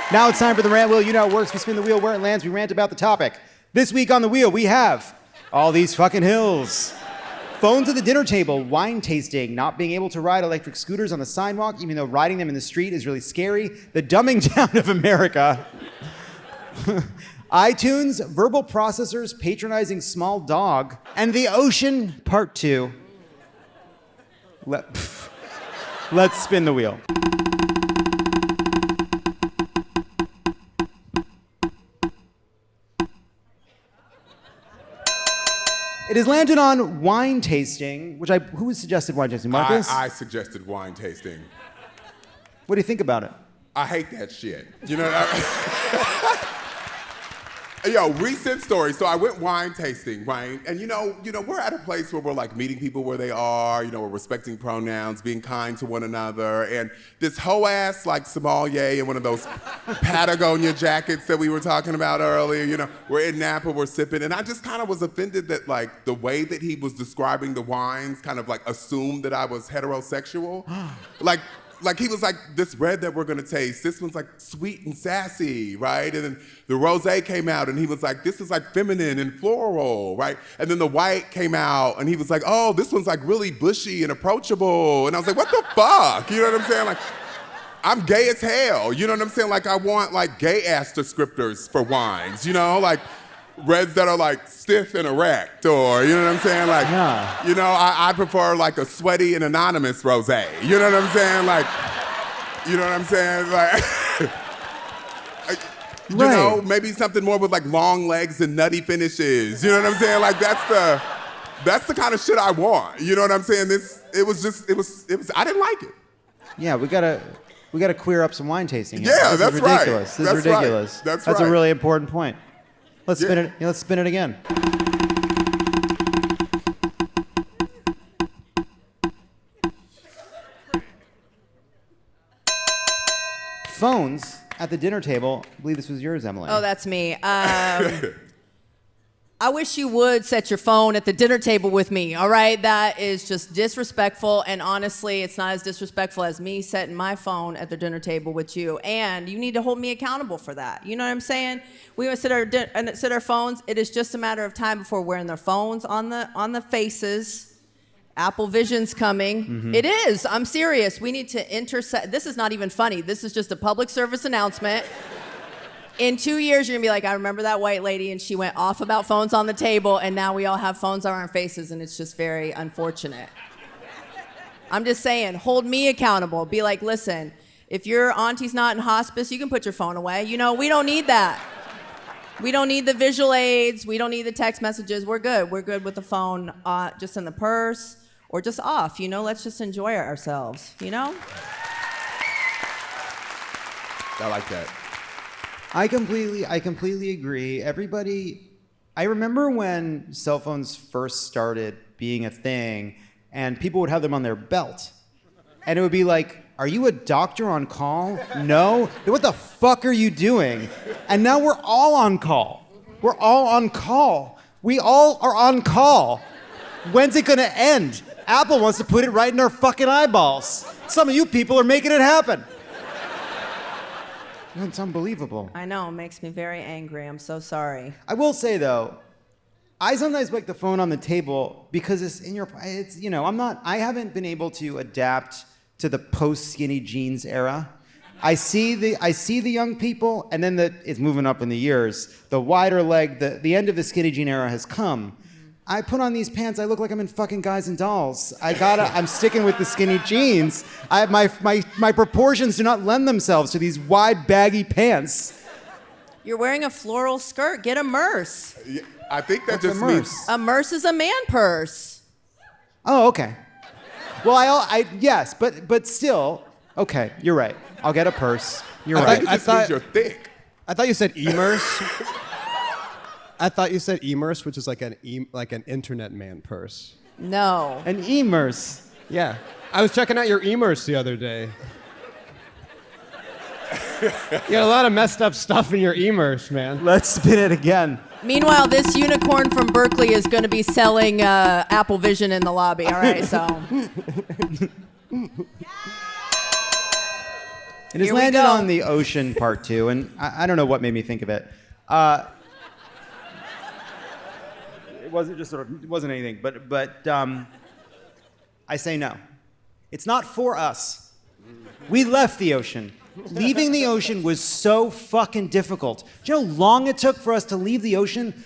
Now it's time for the rant wheel. You know how it works. We spin the wheel where it lands. We rant about the topic. This week on the wheel, we have all these fucking hills. Phones at the dinner table, wine tasting, not being able to ride electric scooters on the sidewalk, even though riding them in the street is really scary, the dumbing down of America, iTunes, verbal processors, patronizing small dog, and the ocean, part 2. Let's spin the wheel. It has landed on wine tasting, who suggested wine tasting? Marcus? I suggested wine tasting. What do you think about it? I hate that shit. You know, yo, recent story. So I went wine tasting, right? And you know, we're at a place where we're like meeting people where they are, we're respecting pronouns, being kind to one another. And this hoe ass like sommelier in one of those Patagonia jackets that we were talking about earlier, we're in Napa, we're sipping. And I just kind of was offended that like the way that he was describing the wines kind of like assumed that I was heterosexual. Like he was like, this red that we're gonna taste, this one's like sweet and sassy, right? And then the rosé came out and he was like, this is like feminine and floral, right? And then the white came out and he was like, oh, this one's like really bushy and approachable. And I was like, what the fuck? You know what I'm saying? Like, I'm gay as hell. You know what I'm saying? Like I want like gay ass descriptors for wines, like reds that are like stiff and erect, or you know what I'm saying? Like, I prefer like a sweaty and anonymous rosé. You know what I'm saying? Like, you know what I'm saying? Like, maybe something more with like long legs and nutty finishes. You know what I'm saying? Like that's the kind of shit I want. You know what I'm saying? It was. I didn't like it. Yeah, we gotta queer up some wine tasting here. Yeah, This is ridiculous. This is ridiculous. That's a really important point. Let's spin it. Let's spin it again. Phones at the dinner table. I believe this was yours, Emily. Oh, that's me. I wish you would set your phone at the dinner table with me, all right? That is just disrespectful, and honestly, it's not as disrespectful as me setting my phone at the dinner table with you, and you need to hold me accountable for that. You know what I'm saying? We would sit our phones. It is just a matter of time before we're in their phones on the faces. Apple Vision's coming. Mm-hmm. It is. I'm serious. We need to intersect. This is not even funny. This is just a public service announcement. In 2 years, you're gonna be like, I remember that white lady and she went off about phones on the table and now we all have phones on our faces and it's just very unfortunate. I'm just saying, hold me accountable. Be like, listen, if your auntie's not in hospice, you can put your phone away. We don't need that. We don't need the visual aids. We don't need the text messages. We're good. We're good with the phone just in the purse or just off. Let's just enjoy ourselves, I like that. I completely agree. I remember when cell phones first started being a thing and people would have them on their belt. And it would be like, are you a doctor on call? No? What the fuck are you doing? And now we're all on call. We're all on call. We all are on call. When's it gonna end? Apple wants to put it right in our fucking eyeballs. Some of you people are making it happen. It's unbelievable. I know, it makes me very angry. I'm so sorry. I will say though, I sometimes like the phone on the table because I haven't been able to adapt to the post skinny jeans era. I see the young people, and then it's moving up in the years. The wider leg, the end of the skinny jean era has come. I put on these pants, I look like I'm in fucking Guys and Dolls. I'm sticking with the skinny jeans. My proportions do not lend themselves to these wide, baggy pants. You're wearing a floral skirt, get a merce. Yeah, I think that What's just a means... merce? A merce is a man purse. Oh, okay. Well, yes, but still, okay, you're right. I'll get a purse. You're right. I thought means you're thick. I thought you said e-merce. I thought you said e-merce, which is like an internet man purse. No. An e-merce. Yeah. I was checking out your e-merce the other day. You got a lot of messed up stuff in your e-merce, man. Let's spin it again. Meanwhile, this unicorn from Berkeley is going to be selling Apple Vision in the lobby, all right? So. It has Here we landed go. on the ocean part 2, and I don't know what made me think of it. It wasn't anything, but I say no. It's not for us. We left the ocean. Leaving the ocean was so fucking difficult. Do you know how long it took for us to leave the ocean?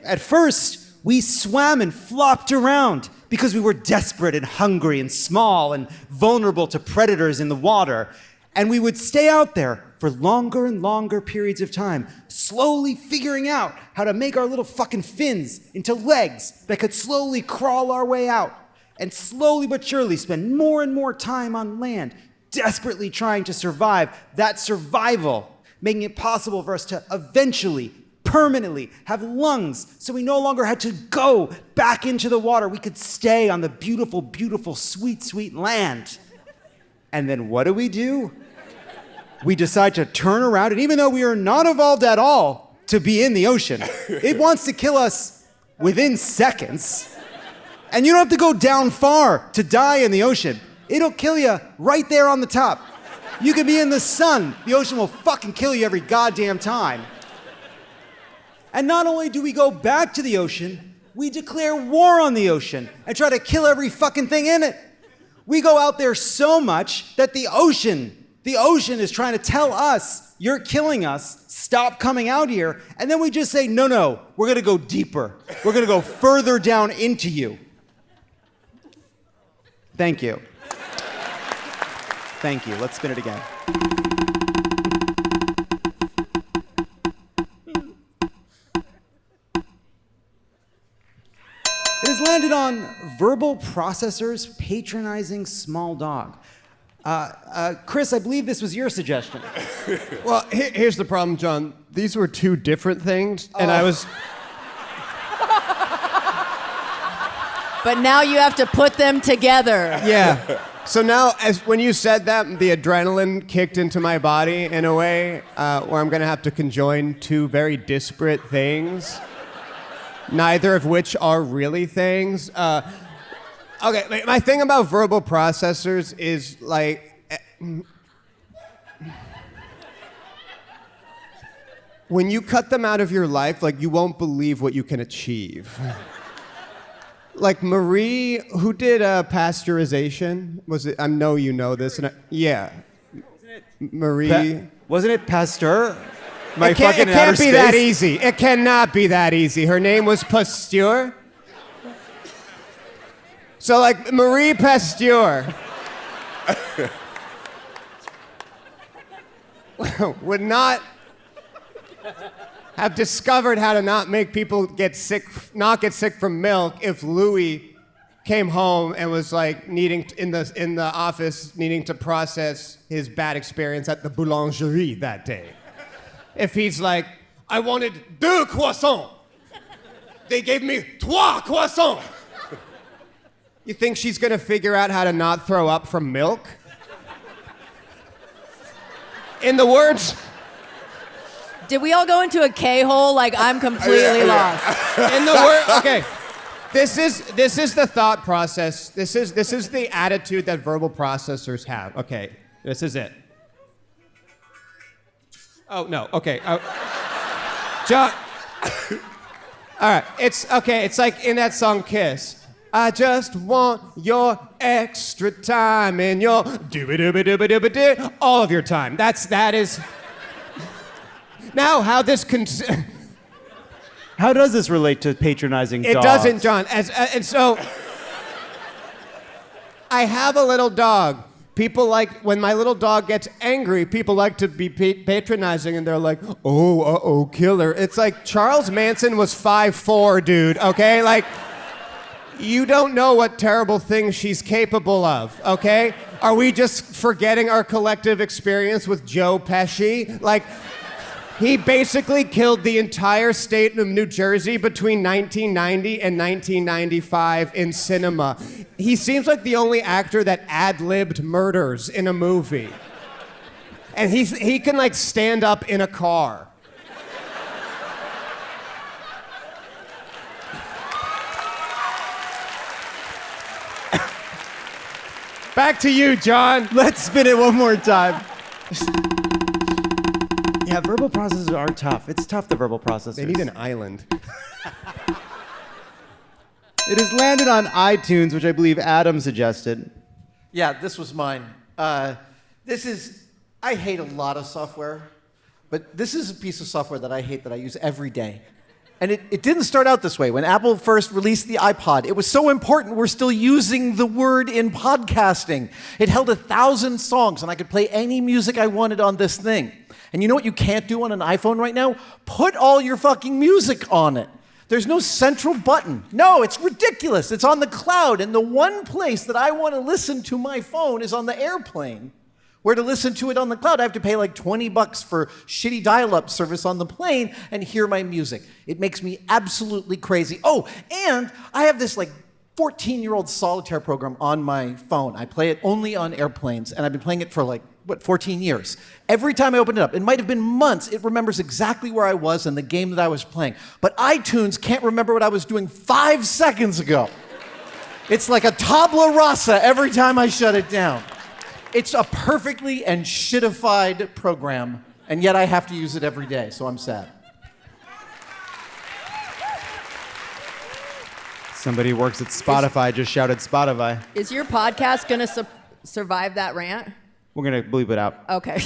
At first, we swam and flopped around because we were desperate and hungry and small and vulnerable to predators in the water. And we would stay out there for longer and longer periods of time, slowly figuring out how to make our little fucking fins into legs that could slowly crawl our way out, and slowly but surely spend more and more time on land, desperately trying to survive. That survival, making it possible for us to eventually, permanently have lungs, so we no longer had to go back into the water. We could stay on the beautiful, beautiful, sweet, sweet land. And then what do? We decide to turn around, and even though we are not evolved at all to be in the ocean, it wants to kill us within seconds. And you don't have to go down far to die in the ocean. It'll kill you right there on the top. You could be in the sun. The ocean will fucking kill you every goddamn time. And not only do we go back to the ocean, we declare war on the ocean and try to kill every fucking thing in it. We go out there so much that the ocean is trying to tell us, you're killing us, stop coming out here. And then we just say, no, we're gonna go deeper. We're gonna go further down into you. Thank you. Thank you. Let's spin it again. It has landed on verbal processors patronizing small dog. Chris, I believe this was your suggestion. Well, here's the problem, John. These were two different things, and I was... But now you have to put them together. Yeah. So now, when you said that, the adrenaline kicked into my body in a way where I'm going to have to conjoin two very disparate things, neither of which are really things. Okay, my thing about verbal processors is like... when you cut them out of your life, like, you won't believe what you can achieve. Like Marie, who did pasteurization, was it? I know you know this. Yeah. Marie. Wasn't it Pasteur? It can't be that easy. It cannot be that easy. Her name was Pasteur. So, like, Marie Pasteur would not have discovered how to not make people not get sick from milk if Louis came home and was like in the office needing to process his bad experience at the boulangerie that day. If he's like, I wanted 2 croissants. They gave me 3 croissants. You think she's gonna figure out how to not throw up from milk? In the words... Did we all go into a K-hole? Like, I'm completely lost. In the word, okay. This is the thought process. This is the attitude that verbal processors have. Okay, this is it. Oh no. Okay. John. All right. It's okay. It's like in that song Kiss. I just want your extra time and your dooba-dooba-dooba-dooba-doo, all of your time. That is. Now, how does this relate to patronizing dogs? It doesn't, John. And so, I have a little dog. People like, when my little dog gets angry, people like to be patronizing, and they're like, oh, killer. It's like, Charles Manson was 5'4", dude, okay? Like, you don't know what terrible things she's capable of, okay? Are we just forgetting our collective experience with Joe Pesci? Like... He basically killed the entire state of New Jersey between 1990 and 1995 in cinema. He seems like the only actor that ad-libbed murders in a movie. And he can, like, stand up in a car. Back to you, John. Let's spin it one more time. Yeah, verbal processors are tough. It's tough, the verbal processors. They need an island. It has landed on iTunes, which I believe Adam suggested. Yeah, this was mine. I hate a lot of software, but this is a piece of software that I hate that I use every day. And it didn't start out this way. When Apple first released the iPod, it was so important we're still using the word in podcasting. It held 1,000 songs, and I could play any music I wanted on this thing. And you know what you can't do on an iPhone right now? Put all your fucking music on it. There's no central button. No, it's ridiculous. It's on the cloud, and the one place that I want to listen to my phone is on the airplane. Where to listen to it on the cloud, I have to pay like $20 for shitty dial-up service on the plane and hear my music. It makes me absolutely crazy. Oh, and I have this like 14-year-old solitaire program on my phone. I play it only on airplanes, and I've been playing it for 14 years. Every time I open it up, it might have been months, it remembers exactly where I was and the game that I was playing. But iTunes can't remember what I was doing 5 seconds ago. It's like a tabula rasa every time I shut it down. It's a perfectly and shitified program, and yet I have to use it every day, so I'm sad. Somebody who works at Spotify just shouted Spotify. Is your podcast going to survive that rant? We're going to bleep it out. Okay.